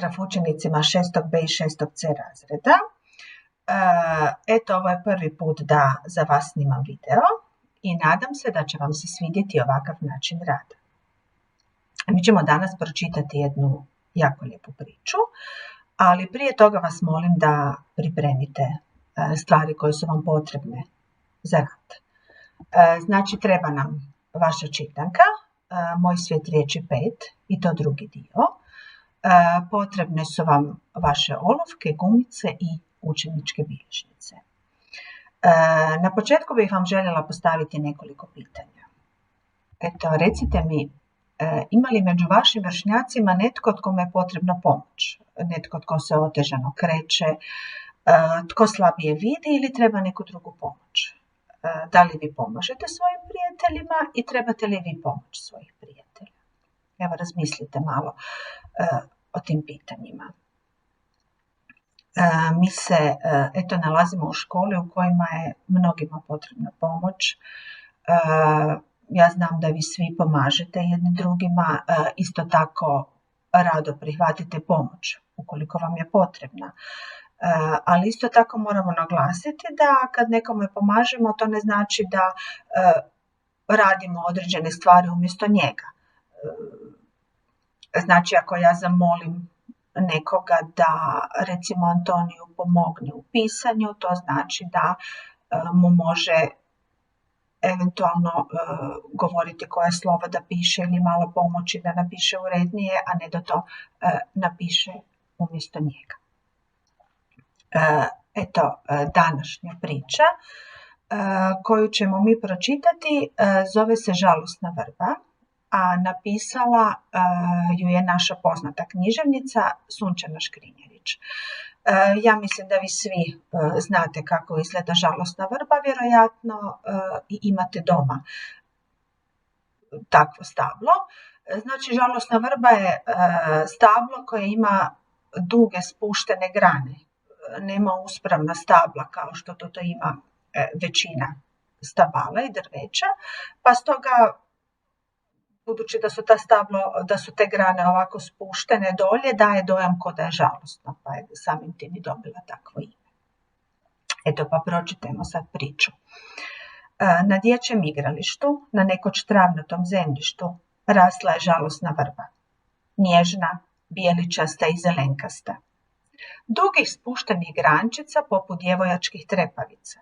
Pozdrav učenicima 6B i 6C razreda. Eto, ovo je prvi put da za vas snimam video i nadam se da će vam se svidjeti ovakav način rada. Mi ćemo danas pročitati jednu jako lijepu priču, ali prije toga vas molim da pripremite stvari koje su vam potrebne za rad. Znači, treba nam vaša čitanka, Moj svijet riječi 5 i to drugi dio. Potrebne su vam vaše olovke, gumice i učeničke bilježnice. Na početku bih vam željela postaviti nekoliko pitanja. Eto, recite mi, ima li među vašim vršnjacima netko kome je potrebna pomoć? Netko tko se otežano kreće, tko slabije vidi ili treba neku drugu pomoć? Da li vi pomažete svojim prijateljima i trebate li vi pomoć svojih prijatelja? Evo, razmislite malo o tim pitanjima. Mi se nalazimo u školi u kojima je mnogima potrebna pomoć. Ja znam da vi svi pomažete jedni drugima, isto tako rado prihvatite pomoć ukoliko vam je potrebna. Ali isto tako moramo naglasiti da kad nekome pomažemo, to ne znači da radimo određene stvari umjesto njega. Znači, ako ja zamolim nekoga da, recimo, Antoniju pomogne u pisanju, to znači da mu može eventualno govoriti koje slovo da piše ili malo pomoći da napiše urednije, a ne da to napiše umjesto njega. Eto, današnja priča koju ćemo mi pročitati zove se Žalosna vrba, a napisala ju je naša poznata književnica Sunčana Škrinjarić. Ja mislim da vi svi znate kako izgleda Žalosna vrba, vjerojatno i imate doma takvo stablo. Znači, Žalosna vrba je stablo koje ima duge spuštene grane. Nema uspravna stabla kao što to ima većina stabala i drveća, pa stoga, budući da su te grane ovako spuštene dolje, daje dojam kao da je žalosna, pa je samim tim i dobila takvo ime. Eto, pa pročitajmo sad priču. Na dječjem igralištu, na nekoć travnatom zemljištu, rasla je žalosna vrba. Nježna, bijeličasta i zelenkasta. Dugih spuštenih grančica poput djevojačkih trepavica.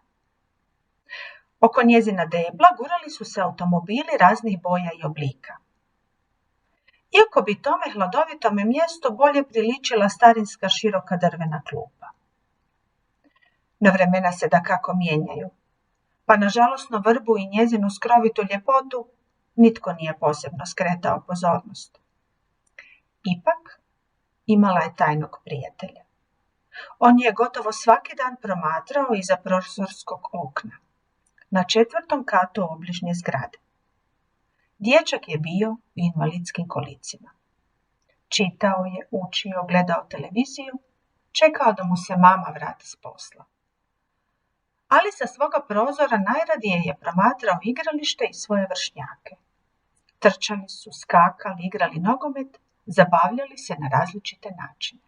Oko njezina debla gurali su se automobili raznih boja i oblika. Iako bi tome hladovitome mjestu bolje priličila starinska široka drvena klupa. No vremena se dakako mijenjaju, pa na žalosnu vrbu i njezinu skrovitu ljepotu nitko nije posebno skretao pozornost. Ipak imala je tajnog prijatelja. On je gotovo svaki dan promatrao iza prozorskog okna, na 4. katu obližnje zgrade. Dječak je bio u invalidskim kolicima. Čitao je, učio, gledao televiziju, čekao da mu se mama vrati s posla. Ali sa svoga prozora najradije je promatrao igralište i svoje vršnjake. Trčali su, skakali, igrali nogomet, zabavljali se na različite načine.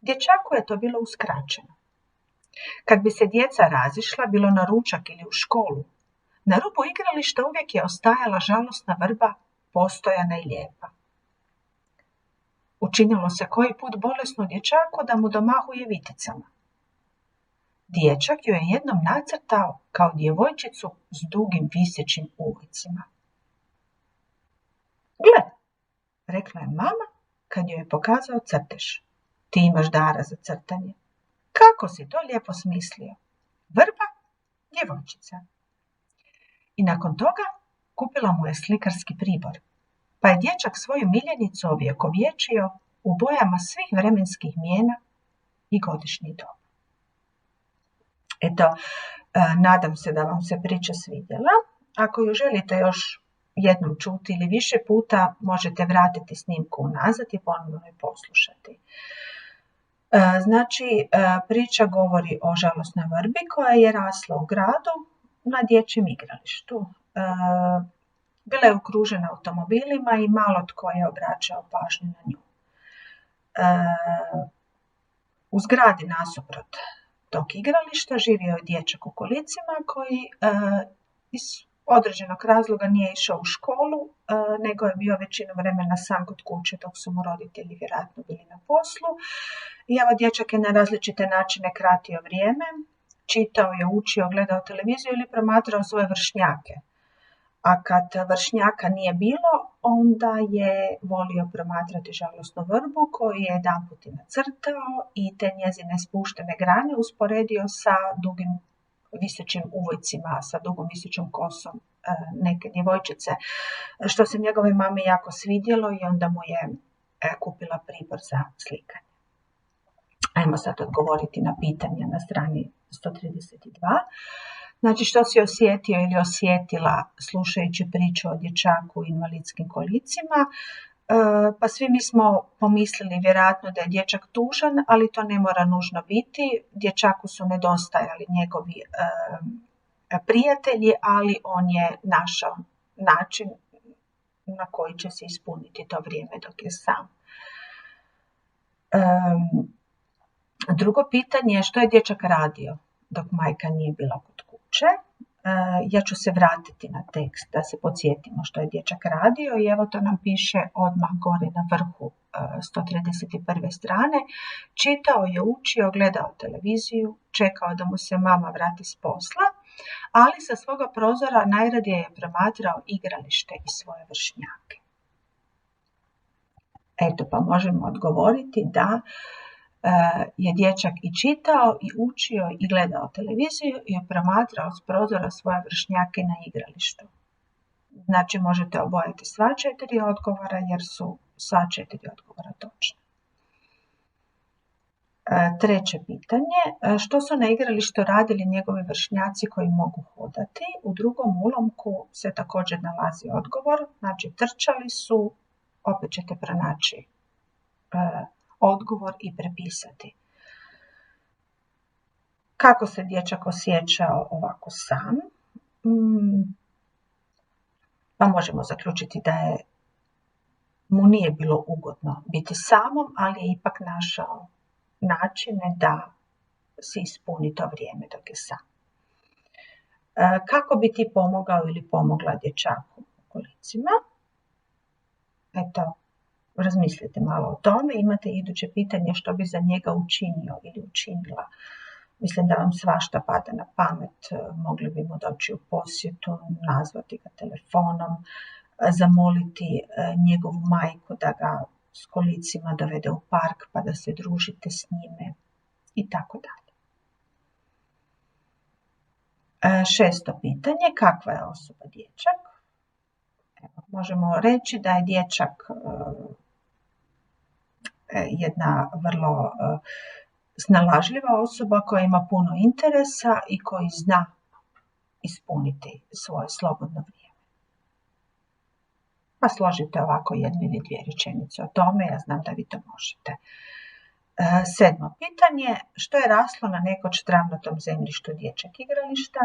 Dječaku je to bilo uskraćeno. Kad bi se djeca razišla, bilo na ručak ili u školu, na rubu igrališta uvijek je ostajala žalosna vrba, postojana i lijepa. Učinilo se koji put bolesnu dječaku da mu domahuje viticama. Dječak ju je jednom nacrtao kao djevojčicu s dugim visećim ulicima. Gle, rekla je mama kad joj je pokazao crtež. Ti imaš dara za crtanje. Kako si to lijepo smislio? Vrba, djevojčica. I nakon toga kupila mu je slikarski pribor, pa je dječak svoju miljenicu ovjekovječio u bojama svih vremenskih mjena i godišnjih doba. Eto, nadam se da vam se priča svidjela. Ako ju želite još jednom čuti ili više puta, možete vratiti snimku unazad i ponovno je poslušati. Znači, priča govori o žalosnoj vrbi koja je rasla u gradu na dječjem igralištu. Bila je okružena automobilima i malo tko je obraćao pažnju na nju. U zgradi nasuprot tog igrališta živio je dječak u kolicima koji iz određenog razloga nije išao u školu, nego je bio većinu vremena sam kod kuće dok su mu roditelji vjerojatno bili na poslu. I evo, dječak je na različite načine kratio vrijeme, čitao je, učio, gledao televiziju ili promatrao svoje vršnjake. A kad vršnjaka nije bilo, onda je volio promatrati žalosnu vrbu koju je jedanput i nacrtao i te njezine spuštene grane usporedio sa dugim visećim uvojcima, sa dugom visećom kosom neke djevojčice, što se njegove mami jako svidjelo i onda mu je kupila pribor za slikanje. Ajmo sad odgovoriti na pitanja na strani 132. Znači, što si osjetio ili osjetila slušajući priču o dječaku u invalidskim kolicima? Pa svi mi smo pomislili vjerojatno da je dječak tužan, ali to ne mora nužno biti. Dječaku su nedostajali njegovi prijatelji, ali on je našao način na koji će se ispuniti to vrijeme dok je sam. Drugo pitanje je što je dječak radio dok majka nije bila kod kuće. Ja ću se vratiti na tekst da se podsjetimo što je dječak radio i evo to nam piše odmah gore na vrhu 131. strane. Čitao je, učio, gledao televiziju, čekao da mu se mama vrati s posla, ali sa svoga prozora najradije je promatrao igralište i svoje vršnjake. Eto, pa možemo odgovoriti da je dječak i čitao, i učio, i gledao televiziju i promatrao s prozora svoje vršnjake na igralištu. Znači, možete obojati sva 4 odgovora jer su sva 4 odgovora točna. Treće pitanje, što su na igralištu radili njegovi vršnjaci koji mogu hodati? U drugom ulomku se također nalazi odgovor, znači trčali su, opet ćete pronaći odgovor i prepisati. Kako se dječak osjećao ovako sam? Pa možemo zaključiti da mu nije bilo ugodno biti samom, ali je ipak našao načine da si ispuni to vrijeme dok je sam. Kako bi ti pomogao ili pomogla dječaku u kolicima? Eto, razmislite malo o tome. Imate iduće pitanje što bi za njega učinio ili učinila. Mislim da vam svašta pada na pamet. Mogli bi mu doći u posjetu, nazvati ga telefonom, zamoliti njegovu majku da ga s kolicima dovede u park pa da se družite s njime i tako dalje. 6. pitanje, kakva je osoba dječak? Evo, možemo reći da je dječak jedna vrlo snalažljiva osoba koja ima puno interesa i koji zna ispuniti svoje slobodno vrijeme. Pa složite ovako 1 ili 2 rečenice o tome, ja znam da vi to možete. 7. pitanje, što je raslo na nekoć travnatom zemljištu dječjeg igrališta?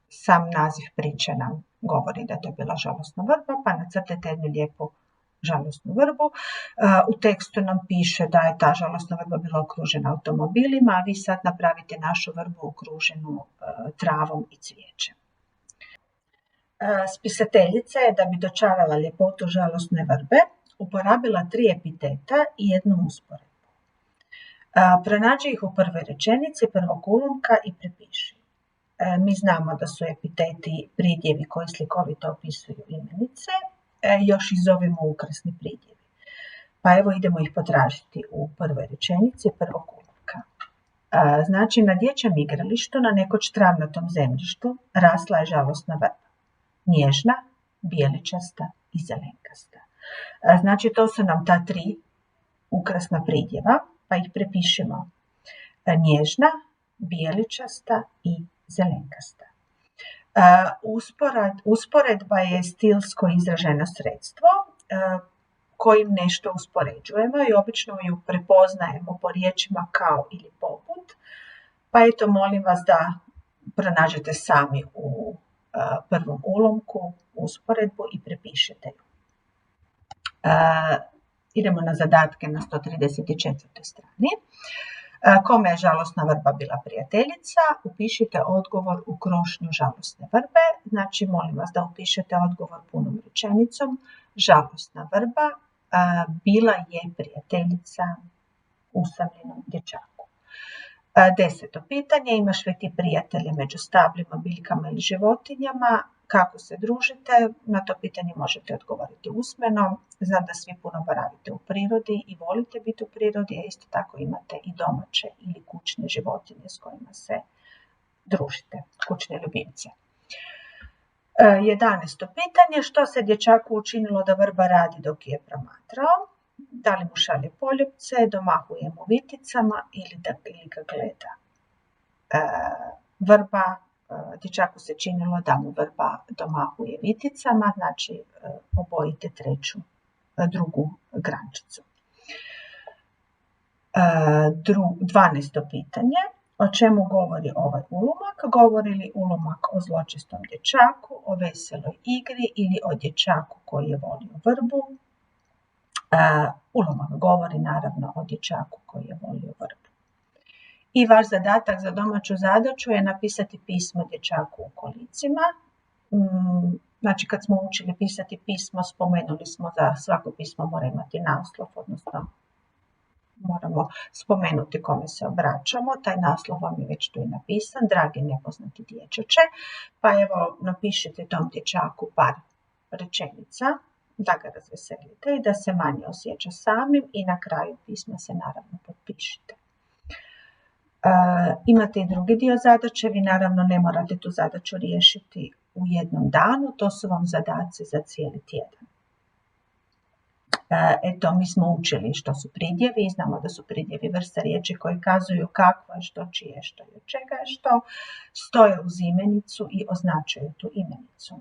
Sam naziv priče nam govori da to je bila žalosna vrba, pa nacrtajte jednu lijepu žalosnu vrbu. U tekstu nam piše da je ta žalosna vrba bila okružena automobilima, a vi sad napravite našu vrbu okruženu travom i cvijećem. Spisateljica je, da bi dočarala ljepotu žalosne vrbe, uporabila 3 epiteta i 1 usporedbu. Pronađi ih u prvoj rečenici prvog ulomka i prepiši. Mi znamo da su epiteti pridjevi koji slikovito opisuju imenice, još ih zovemo ukrasni pridjevi. Pa evo idemo ih potražiti u prvoj rečenici prvog ulomka. Znači, na dječjem igralištu na nekoć travnatom zemljištu rasla je žalosna vrba. Nježna, bijeličasta i zelenkasta. Znači, to su nam ta 3 ukrasna pridjeva, pa ih prepišemo. Nježna, bijeličasta i zelenkasta. Usporedba je stilsko izraženo sredstvo kojim nešto uspoređujemo i obično ju prepoznajemo po riječima kao ili poput. Pa eto, molim vas da pronađete sami u prvom ulomku usporedbu i prepišete ju. Idemo na zadatke na 134. strani. Kome je žalosna vrba bila prijateljica? Upišite odgovor u krošnju žalosne vrbe. Znači, molim vas da upišete odgovor punom rečenicom. Žalosna vrba bila je prijateljica usamljenom dječaku. 10. pitanje. Imaš li ti prijatelje među stablima, biljkama ili životinjama? Kako se družite? Na to pitanje možete odgovoriti usmeno. Znam da svi puno boravite u prirodi i volite biti u prirodi, a isto tako imate i domaće ili kućne životinje s kojima se družite, kućne ljubimce. 11. pitanje. Što se dječaku učinilo da vrba radi dok je promatrao? Da li mu šalje poljupce, domahuje mu viticama ili ga gleda? Dječaku se činilo da mu vrba domahuje viticama, znači obojite drugu grančicu. 12. pitanje. O čemu govori ovaj ulomak? Govori li ulomak o zločestom dječaku, o veseloj igri ili o dječaku koji je volio vrbu? Ulomak govori naravno o dječaku koji je volio vrbu. I vaš zadatak za domaću zadaću je napisati pismo dječaku u kolicima. Znači, kad smo učili pisati pismo, spomenuli smo da svako pismo mora imati naslov, odnosno moramo spomenuti kome se obraćamo. Taj naslov vam je već tu i napisan, dragi nepoznati dječače. Pa evo, napišite tom dječaku par rečenica da ga razveselite i da se manje osjeća samim i na kraju pisma se naravno potpišite. Imate i drugi dio zadaće, vi naravno ne morate tu zadaću riješiti u jednom danu, to su vam zadaci za cijeli tjedan. Eto, mi smo učili što su pridjevi i znamo da su pridjevi vrsta riječi koji kazuju kakvo je što, čije što i od čega je što, stoje uz imenicu i označuju tu imenicu.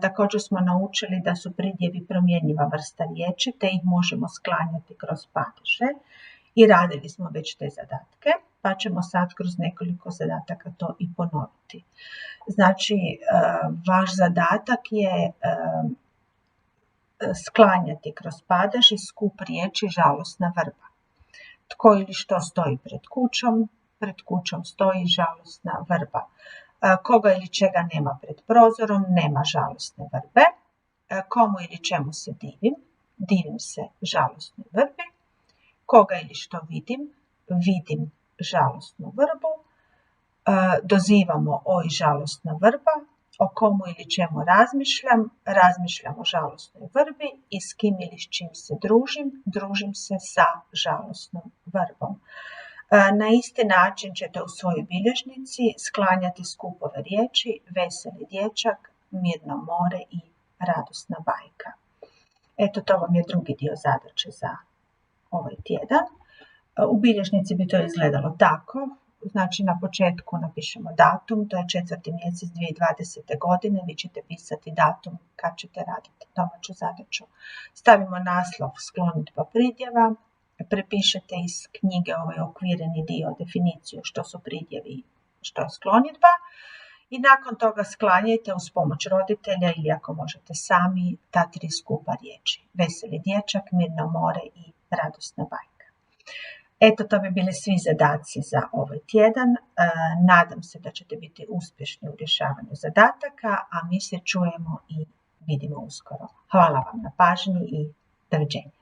Također smo naučili da su pridjevi promjenjiva vrsta riječi, te ih možemo sklanjati kroz padeže i radili smo već te zadatke, pa ćemo sad kroz nekoliko zadataka to i ponoviti. Znači, vaš zadatak je sklanjati kroz padež i skup riječi žalosna vrba. Tko ili što stoji pred kućom? Pred kućom stoji žalosna vrba. Koga ili čega nema pred prozorom? Nema žalosne vrbe. Komu ili čemu se divim? Divim se žalosnoj vrbi. Koga ili što vidim? Vidim žalosnu vrbu. Dozivamo oj žalosna vrba. O komu ili čemu razmišljam? Razmišljam o žalosnoj vrbi. I s kim ili s čim se družim? Družim se sa žalosnom vrbom. Na isti način ćete u svojoj bilježnici sklanjati skupove riječi veseli dječak, mirno more i radosna bajka. Eto, to vam je drugi dio zadaće za ovaj tjedan. U bilježnici bi to izgledalo tako. Znači, na početku napišemo datum, to je 4. mjesec 2020. godine, vi ćete pisati datum kad ćete raditi domaću zadaću. Stavimo naslov sklonidba pridjeva, prepišete iz knjige ovaj okvireni dio, definiciju što su pridjevi, što je sklonidba i nakon toga sklanjajte uz pomoć roditelja ili ako možete sami ta 3 skupa riječi. Veseli dječak, mirno more i radosna bajka. Eto, to bi bili svi zadaci za ovaj tjedan. Nadam se da ćete biti uspješni u rješavanju zadataka, a mi se čujemo i vidimo uskoro. Hvala vam na pažnji i doviđenja.